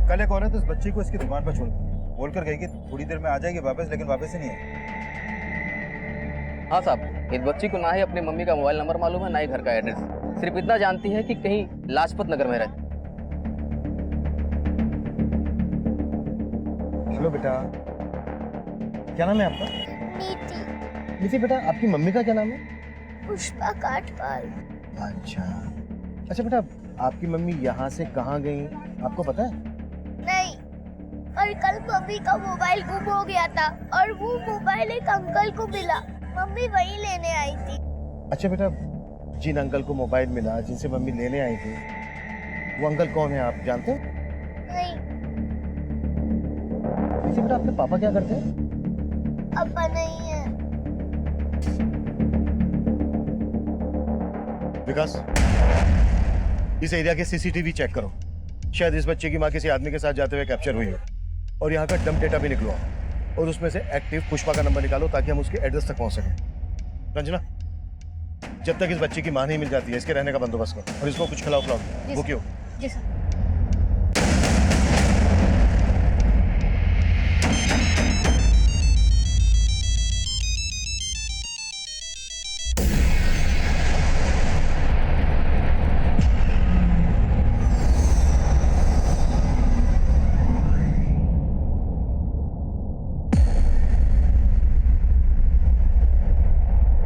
कल एक औरत इस बच्ची को इसकी दुकान पर छोड़ बोल कर गई कि थोड़ी देर में आ जाएगी वापस, लेकिन वापस ही नहीं आई। हाँ साहब, इस बच्ची को ना ही अपनी मम्मी का मोबाइल नंबर मालूम है, ना ही घर का एड्रेस। सिर्फ इतना जानती है कि कहीं लाजपत नगर में रहती। हेलो बेटा, क्या नाम है आपका? नीति। नीति बेटा, आपकी मम्मी का क्या नाम है? पुष्पा काठपाल। अच्छा बेटा, आपकी मम्मी यहाँ से कहाँ गई आपको पता है? नहीं, और कल मम्मी का मोबाइल गुम हो गया था और वो मोबाइल एक अंकल को मिला। मम्मी वही लेने आई थी। अच्छा बेटा, जिन अंकल को मोबाइल मिला, जिनसे मम्मी लेने आई थी, वो अंकल कौन है आप जानते हो? नहीं। नीति बेटा, आपके पापा क्या करते हैं? पापा नहीं है। विकास, इस एरिया के सीसीटीवी चेक करो। शायद इस बच्चे की माँ किसी आदमी के साथ जाते हुए कैप्चर हुई हो। और यहाँ का डंप डेटा भी निकलवाओ और उसमें से एक्टिव पुष्पा का नंबर निकालो ताकि हम उसके एड्रेस तक पहुंच सकें। रंजना, जब तक इस बच्चे की माँ नहीं मिल जाती है, इसके रहने का बंदोबस्त करो और इसको कुछ खिलाओ वो क्यों? जी सर।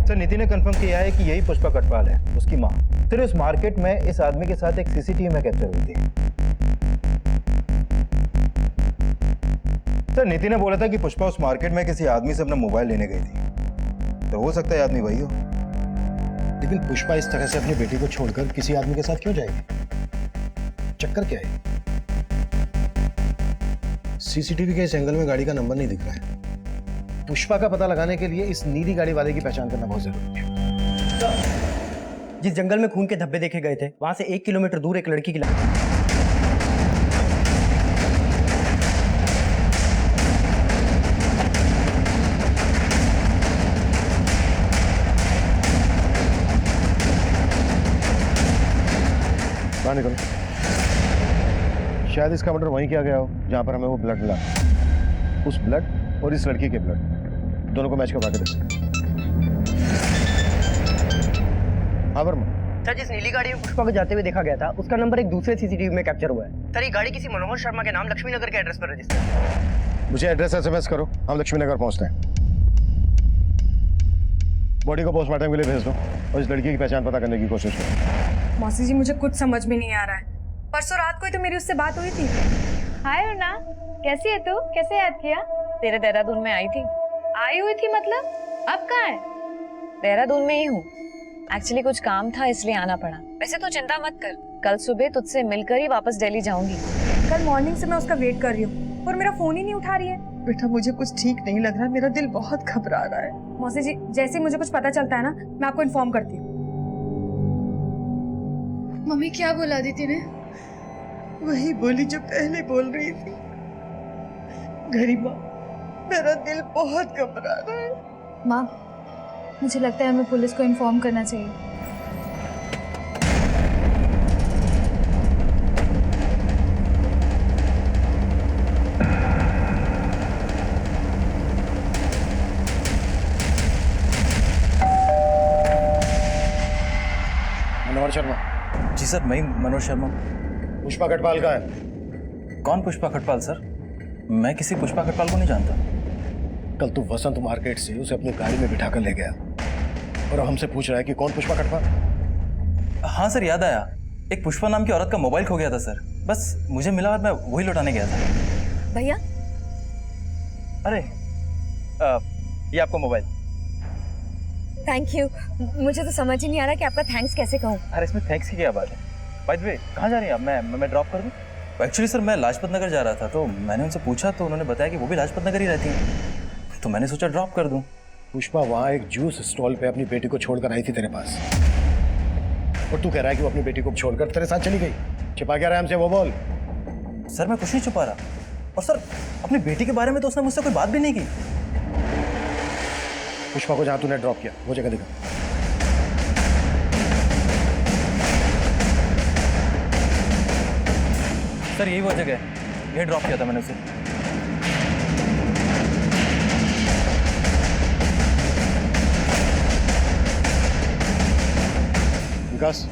सर, नीति ने कंफर्म किया है कि यही पुष्पा कटवाल है, उसकी माँ। सर, इस मार्केट में इस आदमी के साथ एक सीसीटीवी में कैप्चर हुई थी। सर, नीति ने बोला था कि पुष्पा उस मार्केट में किसी आदमी से अपना मोबाइल लेने गई थी। तो हो सकता है आदमी वही हो। लेकिन पुष्पा इस तरह से अपनी बेटी को छोड़कर किसी आदमी के साथ क्यों जाएगी? चक्कर क्या है? सीसीटीवी के इस एंगल में गाड़ी का नंबर नहीं दिख रहा है। पुष्पा का पता लगाने के लिए इस नीली गाड़ी वाले की पहचान करना बहुत जरूरी है। जिस जंगल में खून के धब्बे देखे गए थे, वहां से 1 किलोमीटर दूर एक लड़की की लाश। बाहर निकलो। शायद इसका मर्डर वहीं किया गया हो जहां पर हमें वो ब्लड मिला। उस ब्लड और इस लड़की के ब्लड दोनों को मैच करवा के देखो। हाँ वर्मा। सर, जिस नीली गाड़ी में पुष्पा को जाते हुए देखा गया था, उसका नंबर एक दूसरे सीसीटीवी में कैप्चर हुआ है। सर, ये गाड़ी किसी मनोहर शर्मा के नाम लक्ष्मी नगर के एड्रेस पर रजिस्टर है। मुझे एड्रेस एसएमएस करो, हम लक्ष्मी नगर पहुंचते हैं। बॉडी को पोस्टमार्टम के लिए भेज दो और इस लड़की की पहचान पता करने की कोशिश करो। मौसी जी, मुझे कुछ समझ में नहीं आ रहा है। परसों रात को ही तो मेरी उससे बात हुई थी। हाय रुना, कैसी है तू? कैसे याद किया? तेरे देहरादून में आई थी। आई हुई थी मतलब? अब कहाँ है? देहरादून में ही हूँ। एक्चुअली कुछ काम था इसलिए आना पड़ा। वैसे तो चिंता मत कर, कल सुबह तुझसे मिलकर ही वापस दिल्ली जाऊंगी। कल मॉर्निंग से मैं उसका वेट कर रही हूँ और मेरा फोन ही नहीं उठा रही है। बेटा, मुझे कुछ ठीक नहीं लग रहा, मेरा दिल बहुत घबरा रहा है। मौसी जी, जैसे ही मुझे कुछ पता चलता है ना, मैं आपको इन्फॉर्म करती हूँ। मम्मी क्या बोला दीदी ने? वही बोली जो पहले बोल रही थी। गरीबा, मेरा दिल बहुत घबरा रहा है। माँ, मुझे लगता है हमें पुलिस को इन्फॉर्म करना चाहिए। मनोहर शर्मा। जी सर, मैं मनोज शर्मा। पुष्पा कटवाल का है। कौन पुष्पा खटपाल सर? मैं किसी पुष्पा खटपाल को नहीं जानता। कल तू वसंत मार्केट से उसे अपनी गाड़ी में बिठाकर ले गया और अब हमसे पूछ रहा है कि कौन पुष्पा कटवाल? हाँ सर, याद आया। एक पुष्पा नाम की औरत का मोबाइल खो गया था सर। बस मुझे मिला और मैं वही लौटाने गया था। भैया, अरे ये आपका मोबाइल। Thank you. मुझे तो समझ ही नहीं आ रहा कि आपका थैंक्स कैसे कहूँ। अरे इसमें थैंक्स की क्या बात है? बाय द वे, कहाँ जा रही हैं आप? मैं ड्रॉप कर दूँ? एक्चुअली सर, मैं लाजपत नगर जा रहा था, तो मैंने उनसे पूछा तो उन्होंने बताया कि वो भी लाजपत नगर ही रहती है, तो मैंने सोचा ड्रॉप कर दूं। पुष्पा वहाँ एक जूस स्टॉल पे अपनी बेटी को छोड़कर आई थी तेरे पास, और तू कह रहा है कि वो अपनी बेटी को छोड़कर तेरे साथ चली गई। छिपा क्या रहा है हमसे, वो बोल। सर, मैं कुछ नहीं छुपा रहा। और सर, अपनी बेटी के बारे में तो उसने मुझसे कोई बात भी नहीं की। पुष्पा को जहाँ तूने ड्रॉप किया वो जगह दिखा। सर, यही वो जगह है ये ड्रॉप किया था मैंने उसे। विकास,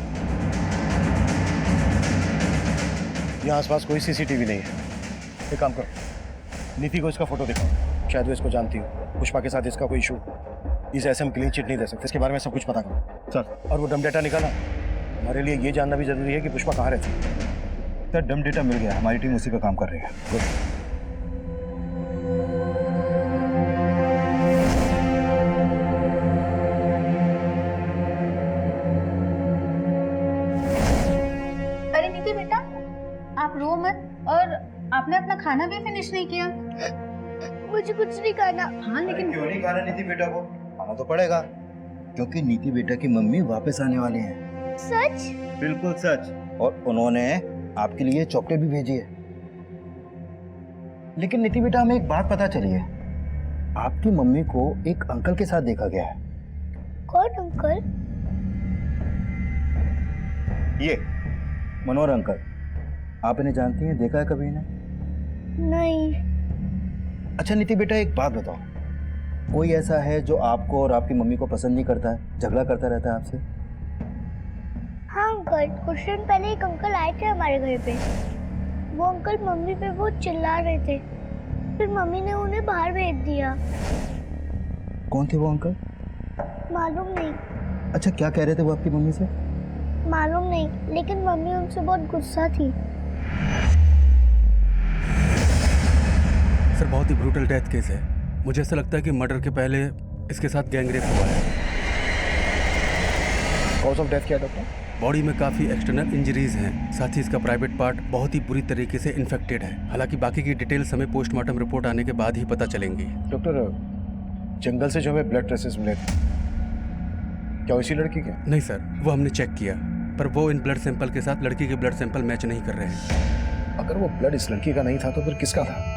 यहाँ आसपास कोई सीसीटीवी नहीं है। एक काम करो, नीति को इसका फोटो दिखाओ, शायद वो इसको जानती हो। पुष्पा के साथ इसका कोई इशू, इसे ऐसे हम क्लीन चिट नहीं दे सकते। इसके बारे में सब कुछ पता करो। सर, और वो डम डेटा निकाला, हमारे लिए ये जानना भी जरूरी है कि पुष्पा कहाँ रहती है। सर डम डेटा मिल गया, हमारी टीम उसी पे काम कर रही है। गुड। अरे नीति बेटा, आप रो मत। और आपने अपना खाना भी फिनिश नहीं किया। मुझे कुछ नहीं खाना। हाँ लेकिन क्यों नहीं खाना नीति बेटा को? खाना तो पड़ेगा, क्योंकि नीति बेटा की मम्मी वापस आने वाली हैं। सच? बिल्कुल सच। और उन्होंने आपके लिए चॉकलेट भी भेजी है। लेकिन नीति बेटा, हमें एक बात पता चली है, आपकी मम्मी को एक अंकल के साथ देखा गया है। कौन अंकल? ये मनोहर अंकल। आप इन्हें जानती हैं, देखा है कभी इन्हें? नहीं। अच्छा नीति बेटा, एक बात बताओ, कोई ऐसा है जो आपको और आपकी मम्मी को पसंद नहीं करता है, झगड़ा करता रहता है आपसे? हाँ अंकल, कुछ दिन पहले एक अंकल आए थे हमारे घर पे। वो अंकल मम्मी पे बहुत चिल्ला रहे थे, फिर मम्मी ने उन्हें बाहर भेज दिया। कौन थे वो अंकल? मालूम नहीं। अच्छा, क्या कह रहे थे वो आपकी मम्मी से? मालूम नहीं, लेकिन मम्मी उनसे बहुत गुस्सा थी। सर बहुत ही ब्रूटल डेथ केस है। मुझे ऐसा लगता है कि मर्डर के पहले इसके साथ गैंगरेप हुआ है। कॉज ऑफ डेथ क्या है डॉक्टर? बॉडी में काफ़ी एक्सटर्नल इंजरीज हैं, साथ ही इसका प्राइवेट पार्ट बहुत ही बुरी तरीके से इन्फेक्टेड है। हालांकि बाकी की डिटेल्स हमें पोस्टमार्टम रिपोर्ट आने के बाद ही पता चलेंगी। डॉक्टर, जंगल से जो हमें ब्लड ट्रेसेस मिले थे, क्या वो इसी लड़की के? नहीं सर, वो हमने चेक किया, पर वो इन ब्लड सैंपल के साथ लड़की के ब्लड सैंपल मैच नहीं कर रहे हैं। अगर वो ब्लड इस लड़की का नहीं था तो फिर किसका था?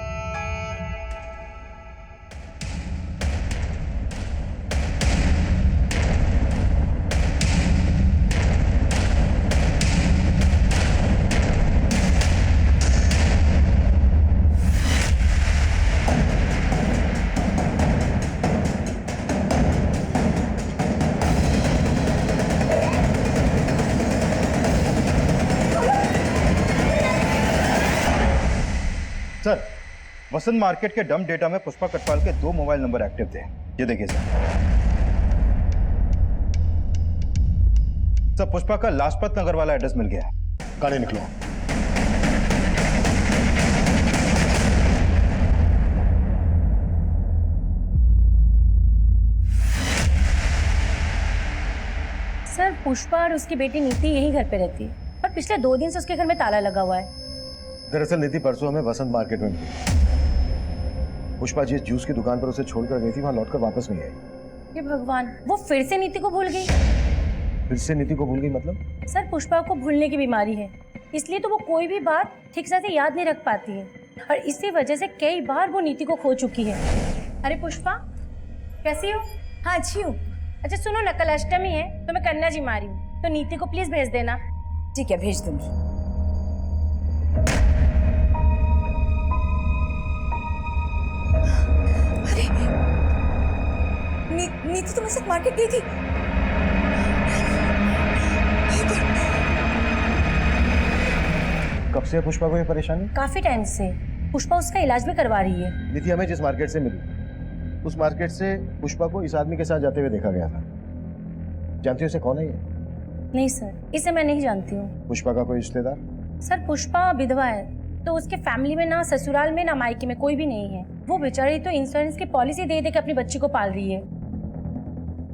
सर, वसंत मार्केट के डम डेटा में पुष्पा कटवाल के 2 मोबाइल नंबर एक्टिव थे। ये देखिए सर। सर, पुष्पा का लाजपत नगर वाला एड्रेस मिल गया है। गाड़ी निकलो। सर, पुष्पा और उसकी बेटी नीति यही घर पे रहती है, पर पिछले 2 दिन से उसके घर में ताला लगा हुआ है। दरअसल नीति परसों हमें वसंत मार्केट में मिली। पुष्पा जिस जूस की दुकान पर उसे छोड़कर गई थी, वहां लौटकर वापस नहीं आई। ये भगवान, वो फिर से नीति को भूल गई। फिर से नीति को भूल गई मतलब? सर, पुष्पा को भूलने की बीमारी है, इसलिए तो वो कोई भी बात ठीक से याद नहीं रख पाती है, और इसी वजह से कई बार वो नीति को खो चुकी है। अरे पुष्पा, कैसी हो? हाँ अच्छी हूँ। अच्छा सुनो ना, कल अष्टमी है तो मैं कन्या जी मारी हूँ, तो नीति को प्लीज भेज देना। ठीक है, भेज दूंगी। अरे नीति तुम्हारे साथ मार्केट गई थी? कब से पुष्पा को ये परेशानी? काफी टाइम से। पुष्पा उसका इलाज भी करवा रही है। नीति हमें जिस मार्केट से मिली, उस मार्केट से पुष्पा को इस आदमी के साथ जाते हुए देखा गया था। जानती हो उसे कौन है ये? नहीं सर, इसे मैं नहीं जानती हूँ। पुष्पा का कोई रिश्तेदार? सर, पुष्पा विधवा है, तो उसके फैमिली में ना ससुराल में ना मायके में कोई भी नहीं है। वो बेचारी तो इंश्योरेंस की पॉलिसी दे के अपनी बच्ची को पाल रही है।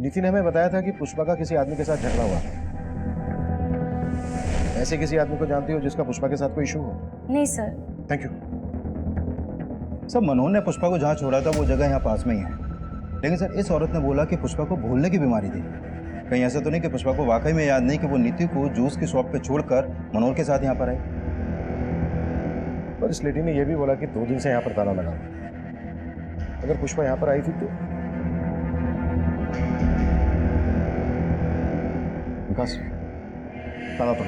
नीति ने हमें बताया था कि पुष्पा का किसी आदमी के साथ झगड़ा हुआ था। ऐसे किसी आदमी को जानती हो जिसका पुष्पा के साथ कोई इशू हो? नहीं सर। Thank you. सर, मनोहर ने पुष्पा को जहाँ छोड़ा था वो जगह यहाँ पास में ही है, लेकिन सर इस औरत ने बोला कि पुष्पा को भूलने की बीमारी थी। कहीं ऐसा तो नहीं कि पुष्पा को वाकई में याद नहीं कि वो नीति को जूस की शॉप पे छोड़कर मनोहर के साथ यहाँ पर आई? पर इस लेडी ने यह भी बोला कि 2 दिन से यहाँ पर ताला लगा। अगर पुष्पा यहाँ पर आई थी तो विकास, ताला तोड़।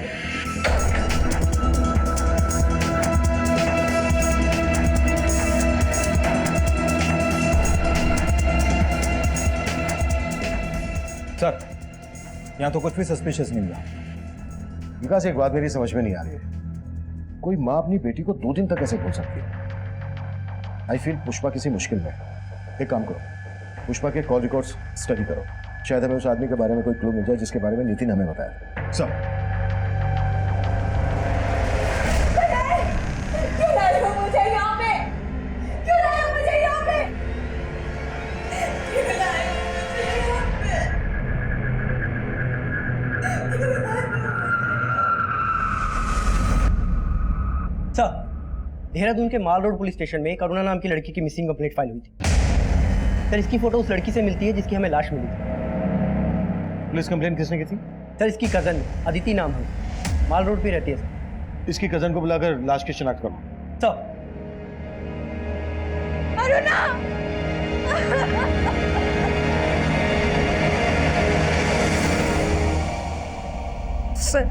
सर, यहाँ तो कुछ भी सस्पिशियस नहीं मिला। विकास, एक बात मेरी समझ में नहीं आ रही है, कोई माँ अपनी बेटी को 2 दिन तक कैसे भूल सकती है? आई फील पुष्पा किसी मुश्किल में है। एक काम करो, पुष्पा के कॉल रिकॉर्ड्स स्टडी करो, शायद हमें उस आदमी के बारे में कोई क्लू मिल जाए जिसके बारे में नीति ने हमें बताया। सर, सर, देहरादून के माल रोड पुलिस स्टेशन में एक अरुणा नाम की लड़की की मिसिंग कंप्लेंट फाइल हुई थी। सर, इसकी फोटो उस लड़की से मिलती है जिसकी हमें लाश मिली थी। पुलिस कंप्लेंट किसने की थी? सर, इसकी कजन अदिति नाम है, माल रोड पे रहती है सर। इसकी कजन को बुलाकर लाश की शिनाख्त करो। सर। सर,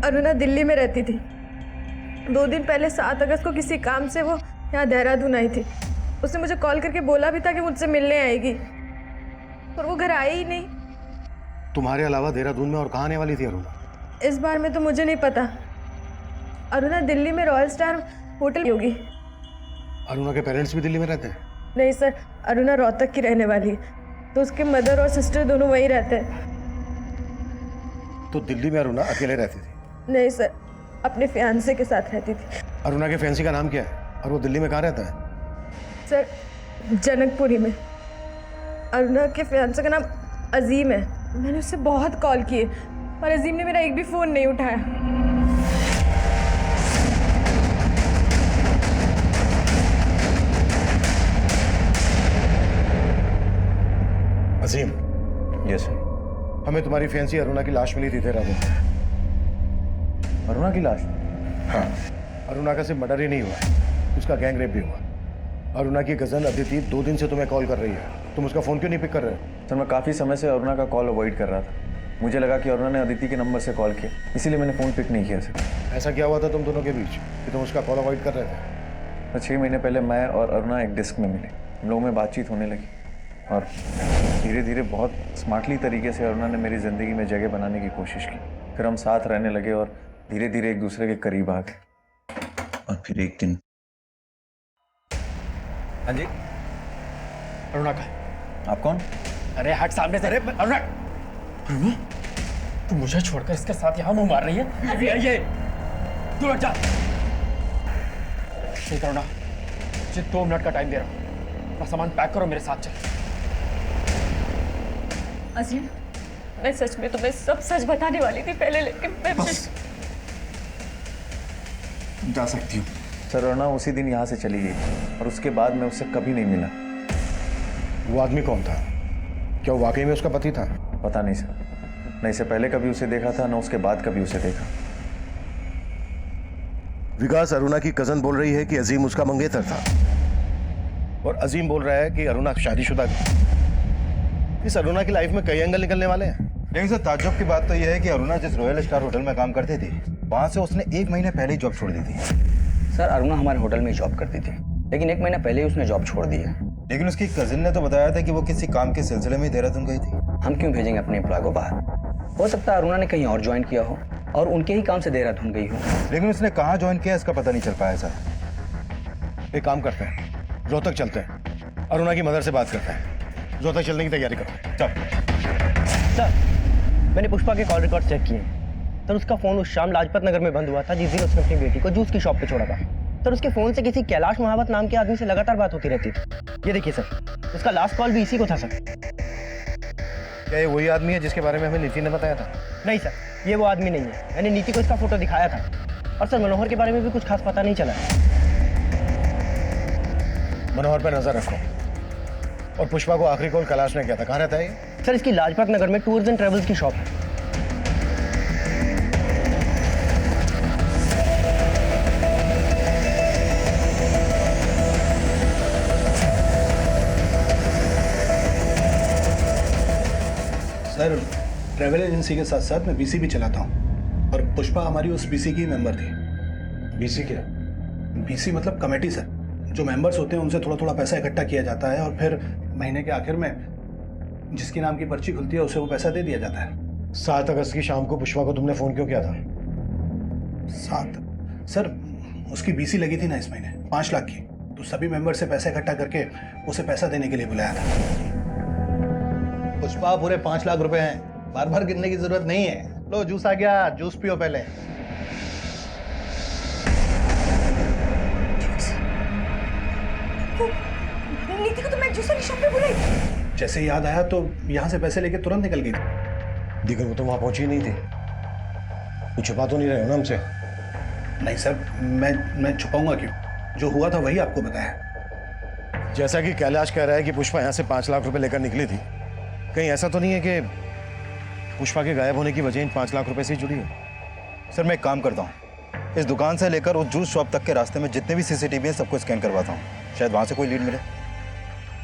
अरुणा दिल्ली में रहती थी। 2 दिन पहले 7 अगस्त को किसी काम से वो यहाँ देहरादून आई थी। उसने मुझे कॉल करके बोला भी था कि मुझसे मिलने आएगी, पर वो घर आई ही नहीं। तुम्हारे अलावा देहरादून में और कहाँ आने वाली थी अरुणा? इस बार में तो मुझे नहीं पता। अरुणा दिल्ली में रॉयल स्टार होटल में होगी। अरुणा के पेरेंट्स भी दिल्ली में रहते हैं? नहीं सर, अरुणा रोहतक की रहने वाली है, तो उसके मदर और सिस्टर दोनों वहीं रहते हैं। तो दिल्ली में अरुणा अकेले रहती थी? नहीं सर, अपने फियांसे के साथ रहती थी। अरुणा के फैंसी का नाम क्या है और वो दिल्ली में कहाँ रहता है? सर, जनकपुरी में। अरुणा के फियांसे का नाम अजीम है। मैंने उससे बहुत कॉल किए, पर अजीम ने मेरा एक भी फ़ोन नहीं उठाया। अजीम। Yes sir. हमें तुम्हारी फैंसी अरुणा की लाश मिली थी देहरादून। अरुणा की लाश? हाँ, अरुणा का सिर्फ मर्डर ही नहीं हुआ, उसका गैंग रेप भी हुआ। अरुणा की कजन अदिति 2 दिन से तुम्हें कॉल कर रही है, तुम उसका फ़ोन क्यों नहीं पिक कर रहे हो? सर, मैं काफ़ी समय से अरुणा का कॉल अवॉइड कर रहा था। मुझे लगा कि अरुणा ने अदिति के नंबर से कॉल किया, इसीलिए मैंने फ़ोन पिक नहीं किया सर। ऐसा क्या हुआ था तुम दोनों के बीच कि तुम उसका कॉल अवॉइड कर रहे थे? तो 6 महीने पहले मैं और अरुणा एक डिस्क में मिले, हम लोगों में बातचीत होने लगी और धीरे धीरे बहुत स्मार्टली तरीके से अरुणा ने मेरी ज़िंदगी में जगह बनाने की कोशिश की। फिर हम साथ रहने लगे और धीरे धीरे एक दूसरे के करीब आ गए। और फिर एक दिन। हाँ जी, अरुणा का। आप कौन? अरे हट सामने से। अरे अरुणा, तू मुझे छोड़कर इसके साथ यहाँ मुंह मार रही है? अभी आइए, तू हट जा। ठीक अरुणा, मुझे 2 मिनट का टाइम दे रहा हूँ, अपना सामान पैक करो, मेरे साथ चल। अजीम, मैं सच में तुम्हें सब सच बताने वाली थी पहले, लेकिन मैं बस जा सकती हूँ। सर, अरुणा उसी दिन यहाँ से चली गई और उसके बाद मैं उससे कभी नहीं मिला। वो आदमी कौन था? क्या वो वाकई में उसका पति था? पता नहीं सर, न इससे पहले कभी उसे देखा था, न उसके बाद कभी उसे देखा। विकास, अरुणा की कजन बोल रही है कि अजीम उसका मंगेतर था और अजीम बोल रहा है कि अरुणा शादीशुदा थी। इस अरुणा की लाइफ में कई एंगल निकलने वाले हैं। लेकिन सर, ताज्जुब की बात तो यह है कि अरुणा जिस रॉयल स्टार होटल में काम करती थी, वहां से उसने 1 महीने पहले ही जॉब छोड़ दी थी। सर, अरुणा हमारे होटल में जॉब करती थी, लेकिन 1 महीना पहले ही उसने जॉब छोड़ दी है। लेकिन उसकी कजिन ने तो बताया था कि वो किसी काम के सिलसिले में देहरादून गई थी। हम क्यों भेजेंगे अपने एम्प्लॉय को बाहर? हो सकता है अरुणा ने कहीं और ज्वाइन किया हो और उनके ही काम से देहरादून गई हो। लेकिन उसने कहाँ ज्वाइन किया इसका पता नहीं चल पाया सर। एक काम करते हैं, रोहतक चलते हैं, अरुणा की मदर से बात करते हैं। रोहतक चलने की तैयारी करो। चल। सर, मैंने पुष्पा के कॉल रिकॉर्ड चेक किए। सर, उसका फ़ोन उस शाम लाजपत नगर में बंद हुआ था जिस दिन उसने अपनी बेटी को जूस की शॉप पे छोड़ा था। सर, उसके फ़ोन से किसी कैलाश महावत नाम के आदमी से लगातार बात होती रहती थी। ये देखिए सर, उसका लास्ट कॉल भी इसी को था सर। क्या ये वही आदमी है जिसके बारे में हमें नीति ने बताया था? नहीं सर, ये वो आदमी नहीं है। मैंने नीति को इसका फोटो दिखाया था और सर मनोहर के बारे में भी कुछ खास पता नहीं चला। मनोहर पर नजर रखो। और पुष्पा को आखिरी कॉल कैलाश ने किया था, कहाँ रहता है ये? सर, इसकी लाजपत नगर में टूर्स एंड ट्रेवल्स की शॉप है। सर, ट्रैवल एजेंसी के साथ साथ मैं बीसी भी चलाता हूँ और पुष्पा हमारी उस बीसी की मेंबर थी। बीसी क्या? बीसी मतलब कमेटी सर। जो मेंबर्स होते हैं उनसे थोड़ा थोड़ा पैसा इकट्ठा किया जाता है और फिर महीने के आखिर में जिसके नाम की पर्ची खुलती है उसे वो पैसा दे दिया जाता है। 7 अगस्त की शाम को पुष्पा को तुमने फोन क्यों किया था? 7 सर, उसकी बीसी लगी थी ना इस महीने 5 लाख की, तो सभी मेंबर से पैसे इकट्ठा करके उसे पैसा देने के लिए बुलाया था। पुष्पा पूरे 5 लाख रुपए हैं, बार बार गिनने की जरूरत नहीं है। लो जूस आ गया, जूस पियो पहले। नीति को तो मैं जूस वाली शॉप पे बुलाई। जैसे याद आया तो यहाँ से पैसे लेके तुरंत निकल गई थी। दिगर वो तो वहां पहुंची ही नहीं थी। कुछ छुपा तो नहीं रहे हो ना हमसे? नहीं सर, मैं छुपाऊंगा क्यों? जो हुआ था वही आपको बताया। जैसा कि कैलाश कह रहा है कि पुष्पा यहाँ से 5 लाख रुपए लेकर निकली थी, कहीं ऐसा तो नहीं है कि पुष्पा के गायब होने की वजह इन 5 लाख रुपए से ही जुड़ी है? सर मैं एक काम करता हूँ, इस दुकान से लेकर उस जूस शॉप तक के रास्ते में जितने भी सीसीटीवी हैं सबको स्कैन करवाता हूँ, शायद वहाँ से कोई लीड मिले।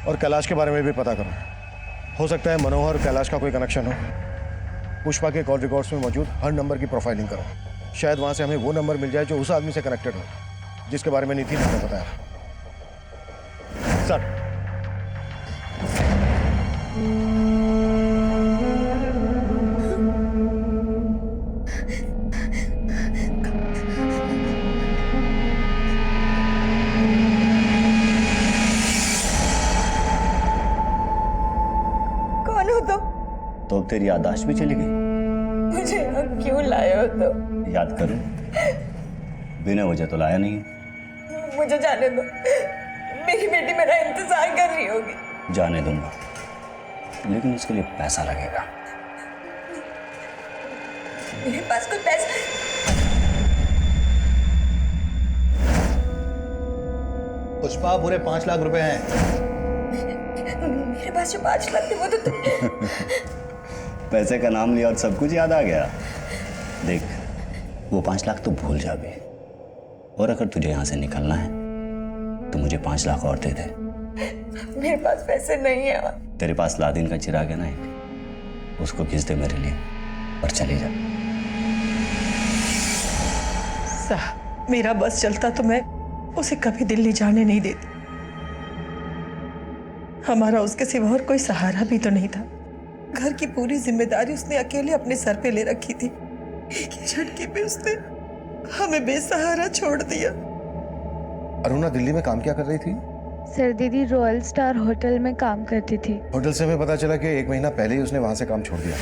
और कैलाश के बारे में भी पता करो, हो सकता है मनोहर और कैलाश का कोई कनेक्शन हो। पुष्पा के कॉल रिकॉर्ड्स में मौजूद हर नंबर की प्रोफाइलिंग करो, शायद वहाँ से हमें वो नंबर मिल जाए जो उस आदमी से कनेक्टेड हो जिसके बारे में नीति ने हमें बताया। सर कौन हो तुम? तो अब तेरी याददाश्त भी चली गई? मुझे यहाँ क्यों लाए हो तुम? याद करूं, बिना वजह तो लाया नहीं। मुझे जाने दो, मेरी बेटी मेरा इंतजार कर रही होगी। जाने दूंगा, लेकिन इसके लिए पैसा लगेगा। मेरे पास कोई पैसा? पुष्पा पूरे 5 लाख रुपए हैं। मेरे पास जो 5 लाख थे वो तो पैसे का नाम लिया और सब कुछ याद आ गया। देख, वो 5 लाख तो भूल जा भी, और अगर तुझे यहाँ से निकलना है तो मुझे 5 लाख और दे दे। मेरे पास पैसे नहीं है। तेरे पास लादिन का चिराग है ना एक, उसको खींच दे मेरे लिए और चले जा। साहब, मेरा बस चलता तो मैं उसे कभी दिल्ली जाने नहीं देती। हमारा उसके सिवा और कोई सहारा भी तो नहीं था। घर की पूरी जिम्मेदारी उसने अकेले अपने सर पे ले रखी थी। एक ही झटके पे उसने हमें बेसहारा छोड़ दिया। अरुणा दिल्ली में काम क्या कर रही थी? सर दीदी रॉयल स्टार होटल में काम करती थी। होटल से हमें पता चला कि 1 महीना पहले ही उसने वहां से काम छोड़ दिया।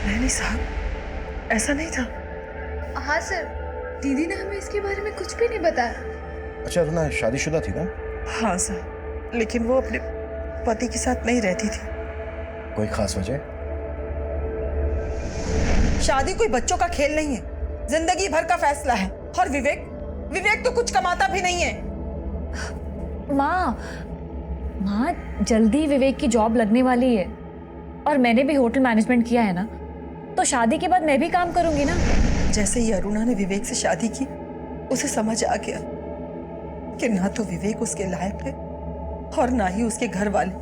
नहीं साहब, ऐसा नहीं था। हाँ सर, दीदी ने हमें इसके बारे में कुछ भी नहीं बताया। अच्छा, अरुणा शादीशुदा थी ना? हाँ सर, लेकिन वो अपने पति के साथ नहीं रहती थी। कोई खास वजह? शादी कोई बच्चों का खेल नहीं है, जिंदगी भर का फैसला है। और विवेक तो कुछ कमाता भी नहीं है। माँ जल्दी विवेक की जॉब लगने वाली है, और मैंने भी होटल मैनेजमेंट किया है ना, तो शादी के बाद मैं भी काम करूंगी ना। जैसे ही अरुणा ने विवेक से शादी की, उसे समझ आ गया कि ना तो विवेक उसके लायक है और ना ही उसके घर वाले।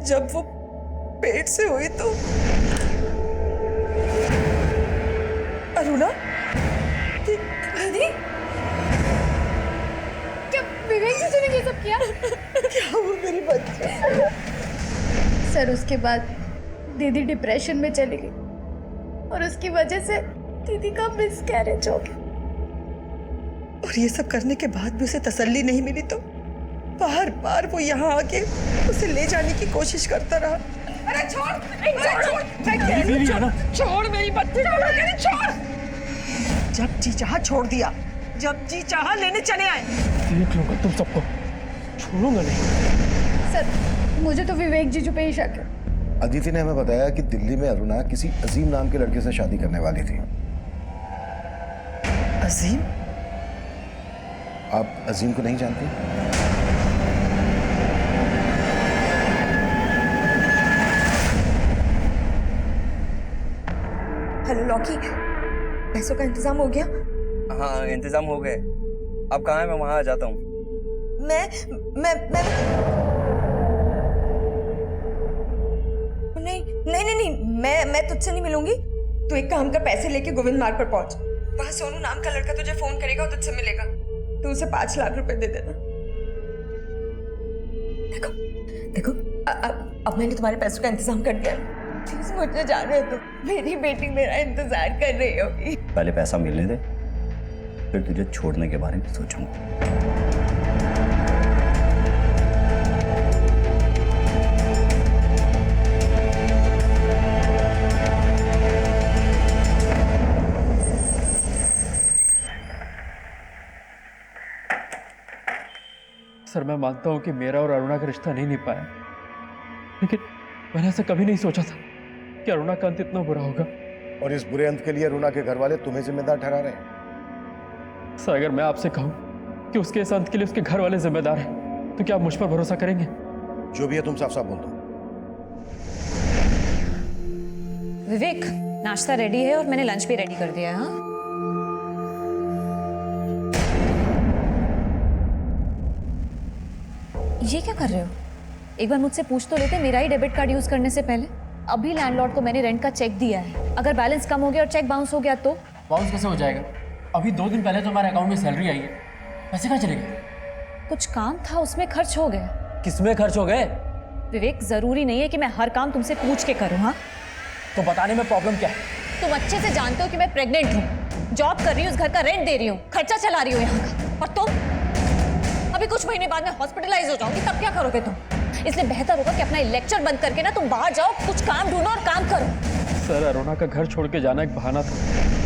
जब वो पेट से हुई तो अरुणा, दीदी, क्या विवेक जी ने ये सब किया? क्या हुआ मेरी बच्ची? सर उसके बाद दीदी डिप्रेशन में चली गई और उसकी वजह से दीदी का मिसकैरेज हो गया। और ये सब करने के बाद भी उसे तसल्ली नहीं मिली तो बार बार वो यहाँ आके उसे ले जाने की कोशिश करता रहा। अरे छोड़ मेरी बच्ची, छोड़। जब जी चाहा छोड़ दिया, जब जी चाहा लेने चले आए। देख लूंगा तुम सबको, छोड़ूंगा नहीं। सर मुझे तो विवेक जीजू पे ही शक है। अदिति ने हमें बताया कि दिल्ली में अरुणा किसी अजीम नाम के लड़के से शादी करने वाली थी। अजीम? आप अजीम को नहीं जानते? हेलो लॉकी, पैसों का इंतजाम हो गया? हाँ, इंतजाम हो गए। अब कहाँ है? मैं वहां आ जाता हूँ। मैं नहीं, मैं तुझसे नहीं मिलूंगी। तू एक काम कर, पैसे लेके गोविंद मार्ग पर पहुंच। वहां सोनू नाम का लड़का तुझे फोन करेगा और तुझसे मिलेगा। तू उसे 5 लाख रुपए दे देना। देखो अब मैंने तुम्हारे पैसों का इंतजाम कर दिया। प्लीज मुझे जाने दो, मेरी बेटी मेरा इंतजार कर रही होगी। पहले पैसा मिलने दे, फिर तुझे छोड़ने के बारे में सोचूंगा। सर मैं मानता हूँ कि मेरा और अरुणा का रिश्ता नहीं निभ पाया, लेकिन मैंने ऐसा कभी नहीं सोचा था कि अरुणा का अंत इतना बुरा होगा। और इस बुरे अंत के लिए अरुणा के घर वाले तुम्हें जिम्मेदार ठहरा रहे हैं। सर अगर मैं आपसे कहूँ कि उसके इस अंत के लिए उसके घर वाले जिम्मेदार हैं, तो क्या आप मुझ पर भरोसा करेंगे? जो भी है तुम साफ साफ बोल दो। विवेक, नाश्ता रेडी है और मैंने लंच भी रेडी कर दिया है। हाँ, ये क्या कर रहे हो? एक बार मुझसे पूछ तो लेते मेरा ही डेबिट कार्ड यूज करने से पहले। अभी लैंडलॉर्ड को मैंने रेंट का चेक दिया है, अगर बैलेंस कम हो गया और चेक बाउंस हो गया तो? बाउंस कैसे हो जाएगा? अभी 2 दिन पहले तो हमारे अकाउंट में सैलरी आई है, पैसे कहाँ चले गए? कुछ काम था उसमें खर्च हो गए। किसमें खर्च हो गए? विवेक, जरूरी नहीं है कि मैं हर काम तुमसे पूछ के करूँ। हाँ, तो बताने में प्रॉब्लम क्या है? तुम अच्छे से जानते हो कि मैं प्रेग्नेंट हूँ, जॉब कर रही हूँ, उस घर का रेंट दे रही हूँ, खर्चा चला रही हूँ यहाँ का, और तुम अभी कुछ महीने बाद में हॉस्पिटलाइज हो जाओगी, तब क्या करोगे तुम? इसलिए बेहतर होगा कि अपना लेक्चर बंद करके ना तुम बाहर जाओ, कुछ काम ढूंढो और काम करो। सर अरुणा का घर छोड़ के जाना एक बहाना था,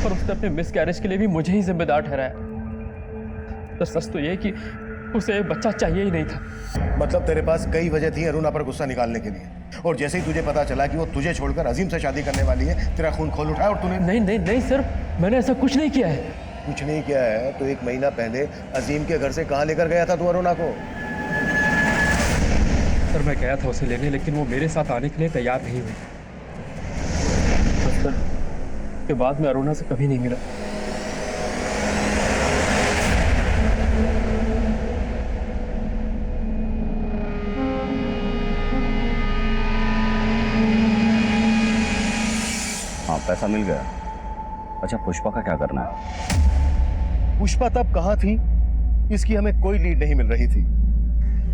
और उसने अपने मिस कैरेज के लिए भी मुझे ही जिम्मेदार ठहराया। तो सच तो ये कि उसे बच्चा चाहिए ही नहीं था। मतलब तेरे पास कई वजह थी अरुणा पर गुस्सा निकालने के लिए, और जैसे ही तुझे पता चला कि वो तुझे छोड़कर अजीम से शादी करने वाली है, तेरा खून खोल उठाया और तूने... नहीं नहीं नहीं सर, मैंने ऐसा कुछ नहीं किया है। कुछ नहीं किया है तो 1 महीना पहले अजीम के घर से कहाँ लेकर गया था तू अरुणा को? सर मैं गया था उसे लेने, लेकिन वो मेरे साथ आने के लिए तैयार नहीं हुई। सर के बाद में अरुणा से कभी नहीं मिला। हाँ, पैसा मिल गया। अच्छा, पुष्पा का क्या करना है? पुष्पा तब कहाँ थी इसकी हमें कोई लीड नहीं मिल रही थी,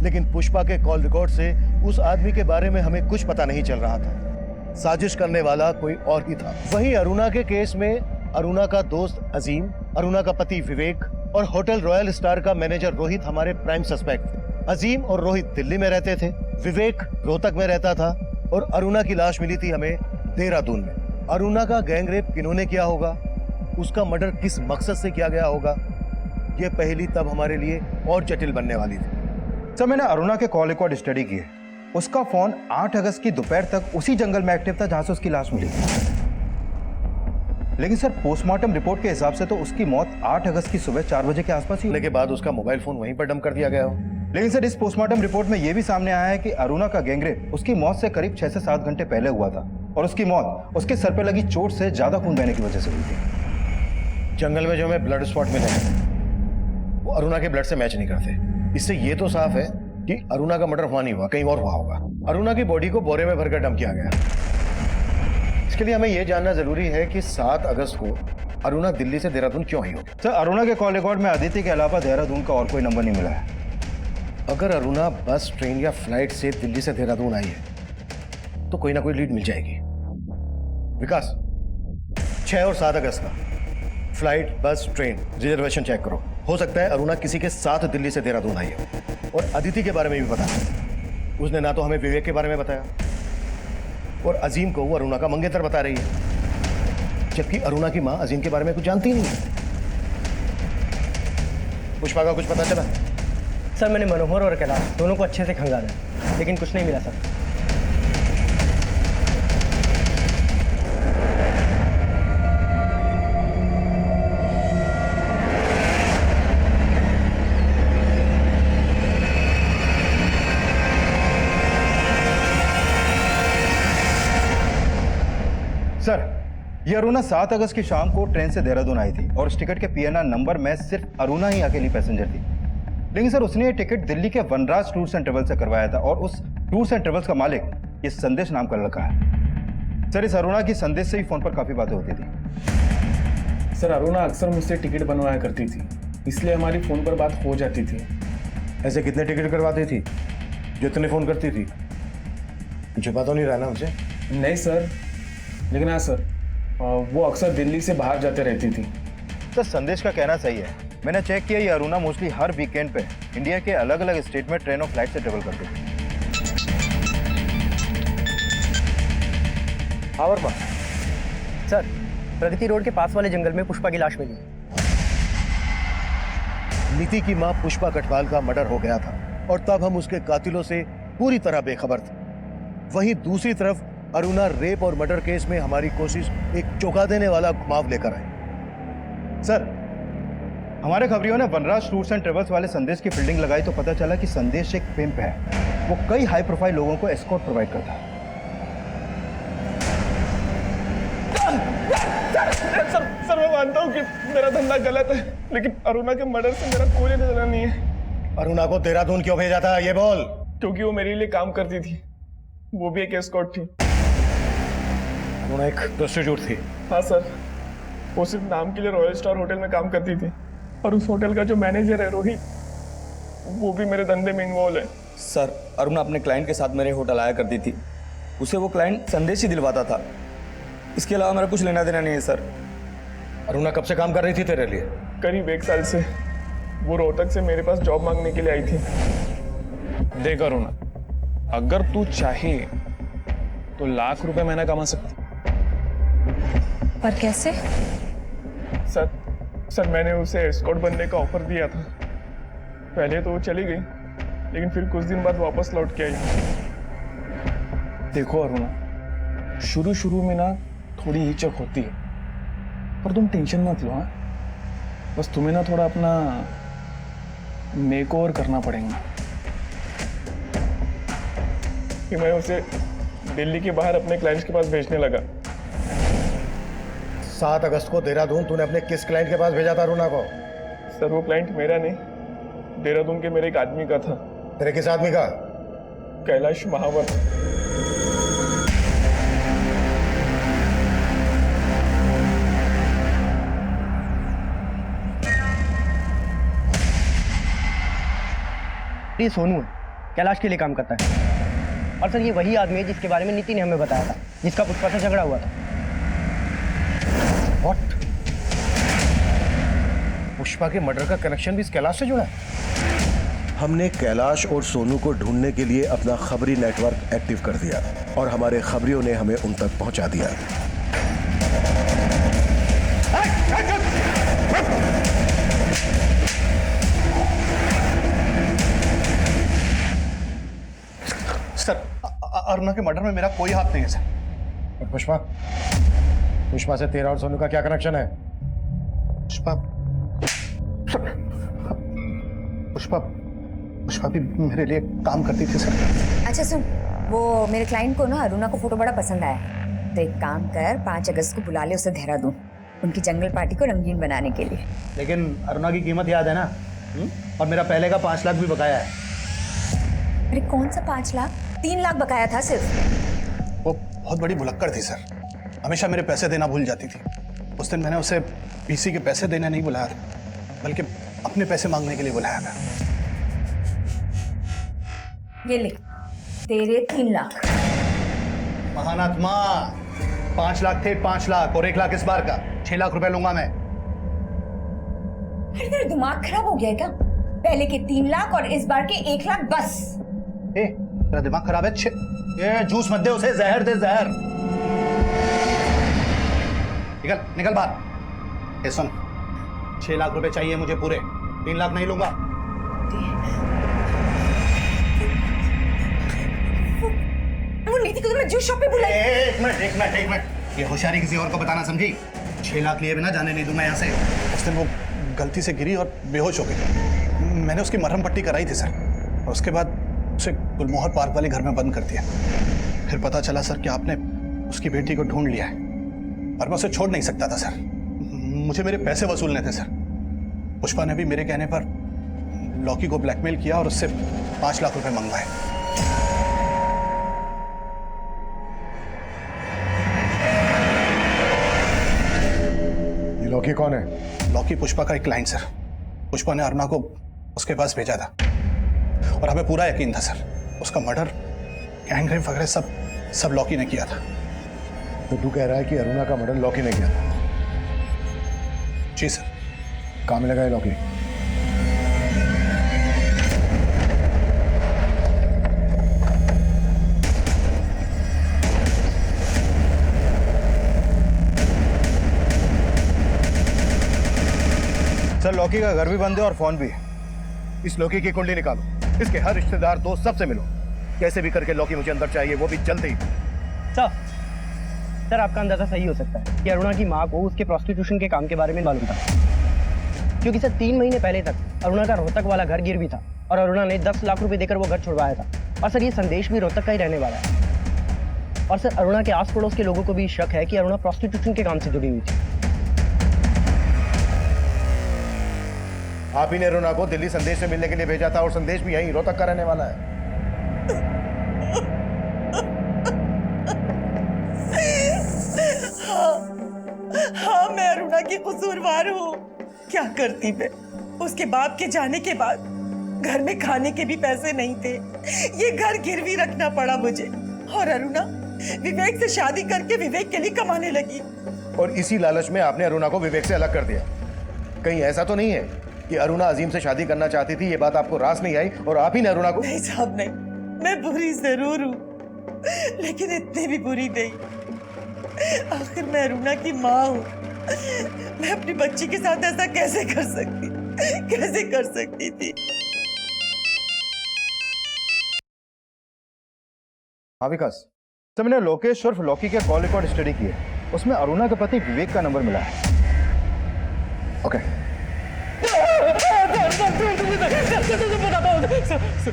लेकिन पुष्पा के कॉल रिकॉर्ड से उस आदमी के बारे में हमें कुछ पता नहीं चल रहा था। साजिश करने वाला कोई और ही था। वहीं अरुणा के केस में अरुणा का दोस्त अजीम, अरुणा का पति विवेक और होटल रॉयल स्टार का मैनेजर रोहित हमारे प्राइम सस्पेक्ट थे। अजीम और रोहित दिल्ली में रहते थे, विवेक रोहतक में रहता था, और अरुणा की लाश मिली थी हमें देहरादून में। अरुणा का गैंग रेप किन्होंने किया होगा, उसका मर्डर किस मकसद से किया गया होगा, यह पहेली तब हमारे लिए और जटिल बनने वाली थी। सर मैंने अरुणा के कॉल रिकॉर्ड स्टडी किए। उसका फोन 8 अगस्त की दोपहर तक उसी जंगल में एक्टिव था जहां से उसकी लाश मिली। लेकिन सर पोस्टमार्टम रिपोर्ट के हिसाब से तो उसकी मौत 8 अगस्त की सुबह 4 बजे के आसपास ही होने के बाद उसका मोबाइल फोन वहीं पर डंप कर दिया गया हो। लेकिन सर इस पोस्टमार्टम रिपोर्ट में यह भी सामने आया है कि अरुणा का गैंगरेप उसकी मौत से करीब 6 से 7 घंटे पहले हुआ था, और उसकी मौत उसके सर पर लगी चोट से ज्यादा खून बहने की वजह से हुई थी। जंगल में जो हमें ब्लड स्पॉट मिले हैं वो अरुणा के ब्लड से मैच नहीं करते। इससे ये तो साफ है कि अरुणा का मर्डर वहां नहीं हुआ, कहीं और हुआ होगा। अरुणा की बॉडी को बोरे में भरकर डंप किया गया। इसके लिए हमें यह जानना जरूरी है कि 7 अगस्त को अरुणा दिल्ली से देहरादून क्यों आई होगी। सर अरुणा के कॉल रिकॉर्ड में अदिति के अलावा देहरादून का और कोई नंबर नहीं मिला है। अगर अरुणा बस, ट्रेन या फ्लाइट से दिल्ली से देहरादून आई है तो कोई ना कोई लीड मिल जाएगी। विकास, 6 और 7 अगस्त का फ्लाइट, बस, ट्रेन रिजर्वेशन चेक करो। हो सकता है अरुणा किसी के साथ दिल्ली से देहरादून आई है। और अदिति के बारे में भी पता है, उसने ना तो हमें विवेक के बारे में बताया और अजीम को वो अरुणा का मंगेतर बता रही है, जबकि अरुणा की मां अजीम के बारे में कुछ जानती ही नहीं है। पुष्पा का कुछ पता चला? सर मैंने मनोहर और कैलाश दोनों को अच्छे से खंगाला, लेकिन कुछ नहीं मिला सर। सर ये अरुणा 7 अगस्त की शाम को ट्रेन से देहरादून आई थी और उस टिकट के PNR नंबर में सिर्फ अरुणा ही अकेली पैसेंजर थी। लेकिन सर उसने ये टिकट दिल्ली के वनराज टूर्स एंड ट्रेवल्स से करवाया था, और उस टूर्स एंड ट्रेवल्स का मालिक ये संदेश नाम का लड़का है। सर इस अरुणा की संदेश से ही फोन पर काफी बातें होती थी। सर अरुणा अक्सर मुझसे टिकट बनवाया करती थी, इसलिए हमारी फोन पर बात हो जाती थी। ऐसे कितने टिकट करवाती थी जितने फोन करती थी? छुपा तो नहीं रहा ना मुझे? नहीं सर, लेकिन हाँ सर, वो अक्सर दिल्ली से बाहर जाते रहती थी। सर संदेश का कहना सही है। मैंने चेक किया, ये अरुणा मोस्टली हर वीकेंड पे इंडिया के अलग अलग स्टेट में ट्रेन और फ्लाइट से ट्रेवल करती थी। हाँ वर्मा सर, प्रगति रोड के पास वाले जंगल में पुष्पा की लाश मिली। नीति की मां पुष्पा कटवाल का मर्डर हो गया था और तब हम उसके कातिलों से पूरी तरह बेखबर थे। वहीं दूसरी तरफ अरुणा रेप और मर्डर केस में हमारी कोशिश एक चौंका देने वाला घुमाव लेकर आई। सर हमारे खबरियों ने वनराज टूर्स एंड ट्रेवल्स वाले संदेश की फील्डिंग लगाई तो पता चला कि संदेश एक पिम्प है। वो कई हाई प्रोफाइल लोगों को एस्कॉर्ट प्रोवाइड करता है। सर मैं मानता हूँ कि मेरा धंधा गलत है, लेकिन अरुणा के मर्डर से मेरा कोई लेना नहीं है। अरुणा को देहरादून क्यों भेजा था ये बोल? क्योंकि वो मेरे लिए काम करती थी, वो भी एक एस्कॉर्ट थी। अरुणा एक प्रोस्टिट्यूट थी? हाँ सर, वो सिर्फ नाम के लिए रॉयल स्टार होटल में काम करती थी और उस होटल का जो मैनेजर है रोहित, वो भी मेरे धंधे में इन्वॉल्व है। सर अरुणा अपने क्लाइंट के साथ मेरे होटल आया करती थी, उसे वो क्लाइंट संदेश ही दिलवाता था, इसके अलावा मेरा कुछ लेना देना नहीं है सर। अरुणा कब से काम कर रही थी तेरे लिए? करीब 1 साल से। वो रोहतक से मेरे पास जॉब मांगने के लिए आई थी। देख अरुणा, अगर तू चाहे तो लाख रुपए महीना कमा सकती। पर कैसे? सर मैंने उसे एस्कॉर्ट बनने का ऑफर दिया था। पहले तो वो चली गई, लेकिन फिर कुछ दिन बाद वापस लौट के आई। देखो अरुणा, शुरू में ना थोड़ी हिचक होती है, पर तुम टेंशन मत लो। हाँ, बस तुम्हें ना थोड़ा अपना मेकओवर करना पड़ेगा कि मैं उसे दिल्ली के बाहर अपने क्लाइंट्स के पास भेजने लगा। 7 अगस्त को देहरादून तूने अपने किस क्लाइंट के पास भेजा था अरुणा को? सर वो क्लाइंट मेरा नहीं, देहरादून के मेरे एक आदमी का था। तेरे किस आदमी का? कैलाश महावत। ये सोनू है, कैलाश के लिए काम करता है। और सर ये वही आदमी है जिसके बारे में नीति ने हमें बताया था, जिसका पुष्पा से झगड़ा हुआ था। What? पुष्पा के मर्डर का कनेक्शन भी इस कैलाश से जुड़ा है? हमने कैलाश और सोनू को ढूंढने के लिए अपना खबरी नेटवर्क एक्टिव कर दिया और हमारे खबरियों ने हमें उन तक पहुंचा दिया। सर अरुणा के मर्डर में मेरा कोई हाथ नहीं है सर। और पुष्पा से तेरा और सोनू का क्या कनेक्शन है? पुष्पा भी मेरे लिए काम करती थी सर। अच्छा सुन, वो मेरे क्लाइंट को ना अरुणा को फोटो बड़ा पसंद आया, तो एक काम कर 5 अगस्त को बुला ले उसे देहरादून, उनकी जंगल पार्टी को रंगीन बनाने के लिए। लेकिन अरुणा की कीमत याद है ना? और मेरा पहले का 5 लाख भी बकाया है। अरे कौन सा 5 लाख? 3 लाख बकाया था सिर्फ। वो बहुत बड़ी भुलक्कड़ थी सर, हमेशा मेरे पैसे देना भूल जाती थी। उस दिन मैंने उसे पीसी के पैसे देने नहीं बुलाया था, बल्कि अपने पैसे मांगने के लिए बुलाया था। ये ले तेरे 3 लाख। महानात्मा, 5 लाख थे, 5 लाख और 1 लाख इस बार का, 6 लाख रुपए लूंगा मैं। अरे तेरा दिमाग खराब हो गया है क्या? पहले के 3 लाख और इस बार के 1 लाख बस। तेरा दिमाग खराब है? ये जूस मत दे उसे, जहर दे, जहर। निकल बाहर। सुन, 6 लाख रुपए चाहिए मुझे पूरे, 3 लाख नहीं लूंगा। वो नीति को तुम्हें जूस शॉप पे बुलाई। एक मिनट, ये होशियारी किसी और को बताना समझी? 6 लाख लिए बिना जाने नहीं दूंगा यहाँ से। उस दिन वो गलती से गिरी और बेहोश हो गई। मैंने उसकी मरहम पट्टी कराई थी सर, और उसके बाद उसे गुलमोहर पार्क वाले घर में बंद कर दिया। फिर पता चला सर कि आपने उसकी बेटी को ढूंढ लिया है, और मैं उसे छोड़ नहीं सकता था सर। मुझे मेरे पैसे वसूलने थे सर। पुष्पा ने भी मेरे कहने पर लॉकी को ब्लैकमेल किया और उससे 5 लाख रुपए मंगवाए। ये लॉकी कौन है? लॉकी पुष्पा का एक क्लाइंट सर। पुष्पा ने अरुणा को उसके पास भेजा था और हमें पूरा यकीन था सर, उसका मर्डर, गैंग रेप वगैरह सब सब लॉकी ने किया था। तो तू कह रहा है कि अरुणा का मर्डर लॉकी ने किया था? जी सर। कहाँ मिलेगा ये लॉकी? सर लॉकी का घर भी बंद है और फोन भी है। इस लॉकी की कुंडली निकालो, इसके हर रिश्तेदार दोस्त सबसे मिलो, कैसे भी करके लॉकी मुझे अंदर चाहिए, वो भी जल्दी। सर आपका अंदाजा सही हो सकता है कि अरुणा की माँ को उसके प्रोस्टिट्यूशन के काम के बारे में मालूम था, क्योंकि सर 3 महीने पहले तक अरुणा का रोहतक वाला घर गिरवी था और अरुणा ने 10 लाख रुपए देकर वो घर छुड़वाया था। और सर ये संदेश भी रोहतक का ही रहने वाला है। और सर अरुणा के आस पड़ोस के लोगों को भी शक है कि अरुणा प्रोस्टिट्यूशन के काम से जुड़ी हुई थी। आप ही ने अरुणा को दिल्ली संदेश से मिलने के लिए भेजा था और संदेश भी यहीं रोहतक का रहने वाला है। हाँ मैं अरुणा की कसूरवार हूँ। क्या करती मैं? उसके बाप के जाने के बाद घर में खाने के भी पैसे नहीं थे, ये घर गिरवी रखना पड़ा मुझे। और अरुणा विवेक से शादी करके विवेक के लिए कमाने लगी। और इसी लालच में आपने अरुणा को विवेक से अलग कर दिया। कहीं ऐसा तो नहीं है कि अरुणा अजीम से शादी करना चाहती थी, ये बात आपको रास नहीं आई और आप ही ने अरुणा को? नहीं साहब नहीं, मैं बुरी जरूर हूँ लेकिन इतनी भी बुरी नहीं। आखिर मैं अरुणा की माँ हूँ, मैं अपनी बच्ची के साथ ऐसा कैसे कर सकती थी? हाँ विकास, तो मैंने लोकेश उर्फ लॉकी के कॉल रिकॉर्ड स्टडी किए, उसमें अरुणा के पति विवेक का नंबर मिला है। ओके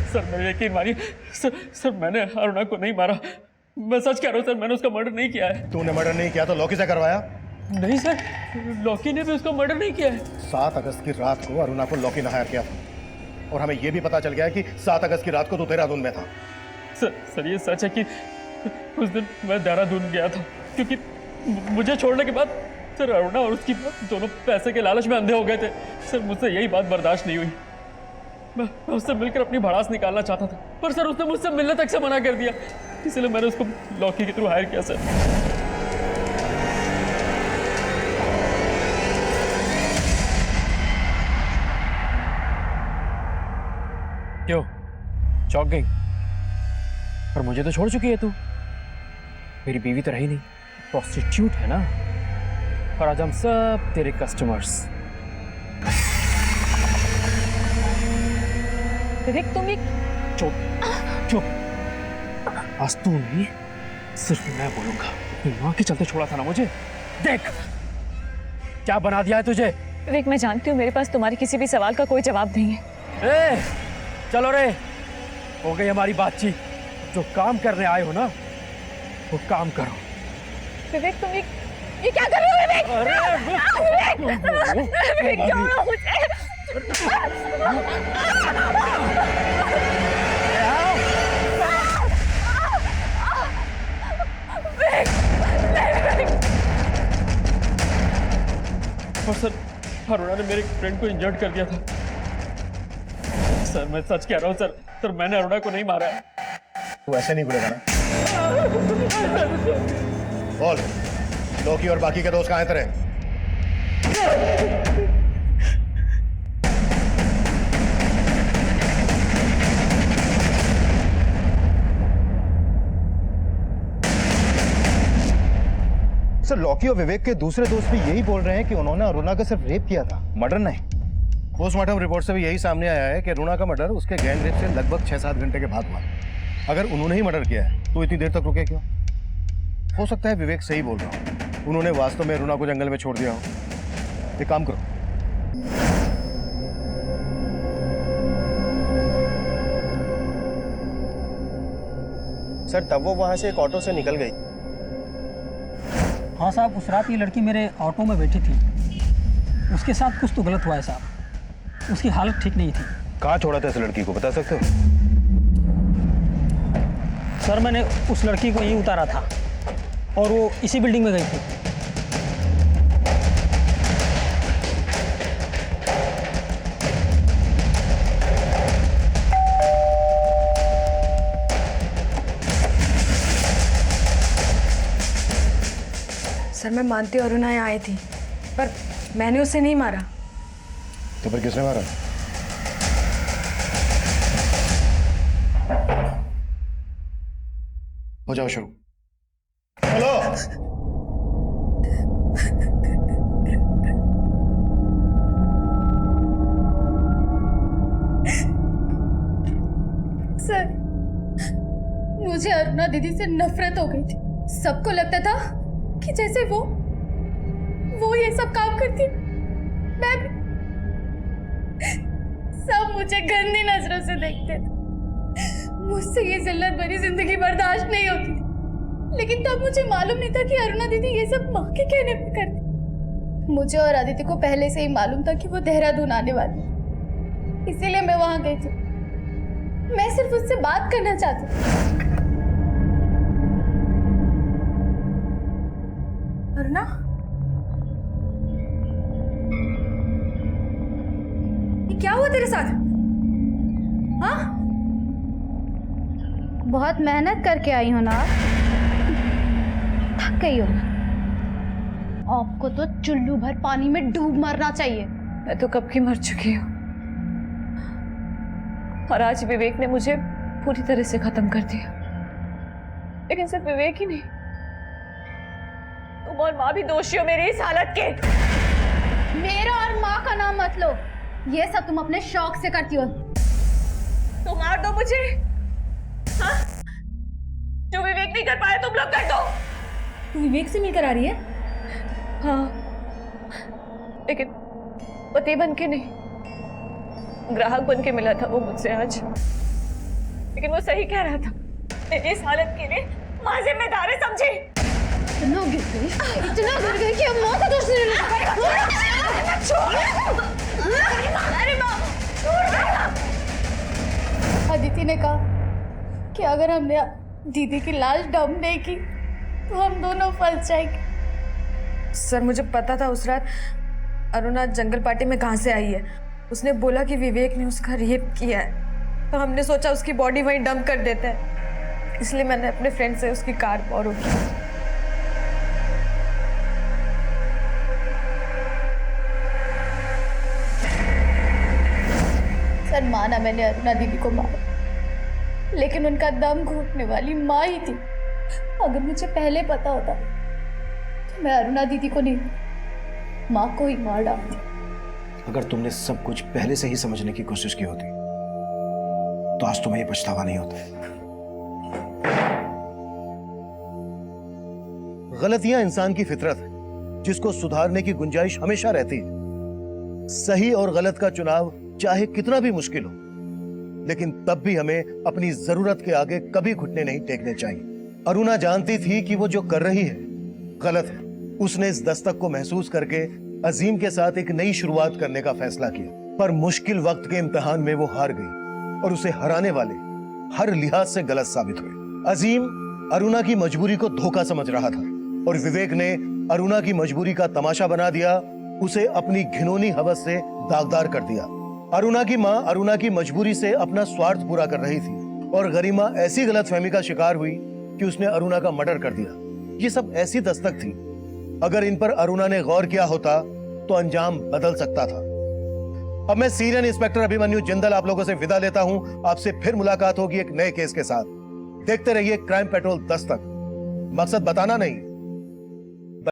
सर मेरे यकीन मानिए सर मैंने अरुणा को नहीं मारा, मैं सच कह रहा हूँ सर, मैंने उसका मर्डर नहीं किया है। तूने मर्डर नहीं किया तो लॉकी से करवाया? नहीं सर, लॉकी ने भी उसका मर्डर नहीं किया है। 7 अगस्त की रात को अरुणा को लॉकी ने हायर किया था और हमें यह भी पता चल गया कि 7 अगस्त की रात को तू देहरादून में था। सर ये सच है कि उस दिन मैं देहरादून गया था, क्योंकि मुझे छोड़ने के बाद सर अरुणा और उसकी दोनों पैसे के लालच में अंधे हो गए थे। सर मुझसे यही बात बर्दाश्त नहीं हुई, मैं उससे मिलकर अपनी भड़ास निकालना चाहता था, पर सर उसने मुझसे मिलने तक से मना कर दिया, इसलिए मैंने उसको लॉकी के थ्रू हायर किया सर। क्यों चौंक गई? पर मुझे तो छोड़ चुकी है तू, मेरी बीवी तो रही नहीं, प्रोस्टिट्यूट है ना, और आज हम सब तेरे कस्टमर्स। विवेक तुम एक चुप, आज तू नहीं सिर्फ मैं बोलूंगा। माँ के चलते छोड़ा था ना मुझे, देख क्या बना दिया है तुझे। विवेक मैं जानती हूँ मेरे पास तुम्हारे किसी भी सवाल का कोई जवाब नहीं है। चलो रे, हो गई हमारी बातचीत, जो काम करने आए हो ना वो काम करो। विवेक तुम ये क्या कर रहे हो विवेक? विवेक क्या हो रहा मुझे? और सर अरुणा ने मेरे फ्रेंड को इंजर्ड कर दिया था। सर मैं सच कह रहा हूँ सर मैंने अरुणा को नहीं मारा है। तू ऐसे नहीं बोलेगा ना? बोल, लॉकी और बाकी के दोस्त कहाँ हैं तेरे? सर लॉकी और विवेक के दूसरे दोस्त भी यही बोल रहे हैं कि उन्होंने अरुणा का सिर्फ रेप किया था, मर्डर नहीं। पोस्टमार्टम रिपोर्ट से भी यही सामने आया है कि अरुणा का मर्डर उसके गैंग रेप से लगभग 6-7 घंटे के बाद हुआ। अगर उन्होंने ही मर्डर किया है तो इतनी देर तक रुके क्यों? हो सकता है विवेक सही बोल रहा हो, उन्होंने वास्तव में अरुणा को जंगल में छोड़ दिया हो। एक काम करो, सर तब वो वहां से एक ऑटो से निकल गई। हाँ साहब, उस रात ये लड़की मेरे ऑटो में बैठी थी, उसके साथ कुछ तो गलत हुआ है साहब, उसकी हालत ठीक नहीं थी। कहाँ छोड़ा था इस लड़की को, बता सकते हो? सर मैंने उस लड़की को यहीं उतारा था और वो इसी बिल्डिंग में गई थी। सर मैं मानती हूँ अरुणा यहाँ आई थी, पर मैंने उसे नहीं मारा। तो फिर किसने मारा? हो जाओ शुरू। हेलो। सर, मुझे अरुणा दीदी से नफरत हो गई थी। सबको लगता था कि जैसे वो ये सब काम करती, मैं भी। सब मुझे गंदी नजरों से देखते थे। मुझसे ये जिल्लत भरी जिंदगी बर्दाश्त नहीं होती थी। लेकिन तब मुझे मालूम नहीं था कि अरुणा दीदी ये सब माँ के कहने पे करती। मुझे और आदित्य को पहले से ही मालूम था कि वो देहरादून आने वाली है, इसीलिए मैं वहां गई थी। मैं सिर्फ उससे बात करना चाहती थी। अरुणा, ये क्या हुआ तेरे साथ? हाँ? बहुत मेहनत करके आई हो ना, थक गई हो। आपको तो चुल्लू भर पानी में डूब मरना चाहिए। मैं तो कब की मर चुकी हूँ, और आज विवेक ने मुझे पूरी तरह से खत्म कर दिया। लेकिन सिर्फ विवेक ही नहीं, तुम और माँ भी दोषी हो मेरी इस हालत के। मेरा और माँ का नाम मत लो, ये सब तुम अपने शौक से करती हो। तो मार दो मुझे, हाँ? जो विवेक नहीं कर पाया तुम लोग कर दो। तू विवेक से मिलकर आ रही है? हाँ, लेकिन पति बन के नहीं, ग्राहक बन के मिला था वो मुझसे आज। लेकिन वो सही कह रहा था, मेरी इस हालत के लिए माँ जिम्मेदार है, समझी? इतना गिर गई कि अब माँ का दोष नहीं लगा। अदिति ने कहा कि अगर हमने दीदी की लाश डंप नहीं की तो हम दोनों फंस जाएंगे। सर मुझे पता था उस रात अरुणा जंगल पार्टी में कहाँ से आई है। उसने बोला कि विवेक ने उसका रेप किया है, तो हमने सोचा उसकी बॉडी वहीं डंप कर देते हैं, इसलिए मैंने अपने फ्रेंड से उसकी कार बोरो की। सर, माना मैंने अरुणा दीदी को मारा, लेकिन उनका दम घुटने वाली माँ ही थी। अगर मुझे पहले पता होता तो मैं अरुणा दीदी को नहीं, माँ को ही मार डालती। अगर तुमने सब कुछ पहले से ही समझने की कोशिश की होती तो आज तुम्हें ये पछतावा नहीं होता। गलतियां इंसान की फितरत है, जिसको सुधारने की गुंजाइश हमेशा रहती है। सही और गलत का चुनाव चाहे कितना भी मुश्किल हो, लेकिन तब भी हमें अपनी जरूरत के आगे कभी घुटने नहीं टेकने चाहिए। अरुणा जानती थी कि वो जो कर रही है गलत है। उसने इस दस्तक को महसूस करके अजीम के साथ एक नई शुरुआत करने का फैसला किया, पर मुश्किल वक्त के इम्तिहान में वो हार गई और उसे हराने वाले हर लिहाज से गलत साबित हुए। अजीम अरुणा की मजबूरी को धोखा समझ रहा था और विवेक ने अरुणा की मजबूरी का तमाशा बना दिया, उसे अपनी घिनौनी हवस से दागदार कर दिया। अरुणा की माँ अरुणा की मजबूरी से अपना स्वार्थ पूरा कर रही थी और गरिमा ऐसी गलतफहमी का शिकार हुई कि उसने अरुणा का मर्डर कर दिया। ये सब ऐसी दस्तक थी, अगर इन पर अरुणा ने गौर किया होता तो अंजाम बदल सकता था। अब मैं सीनियर इंस्पेक्टर अभिमन्यु जिंदल आप लोगों से विदा लेता हूं। आपसे फिर मुलाकात होगी एक नए केस के साथ। देखते रहिए क्राइम पेट्रोल दस्तक। मकसद बताना नहीं,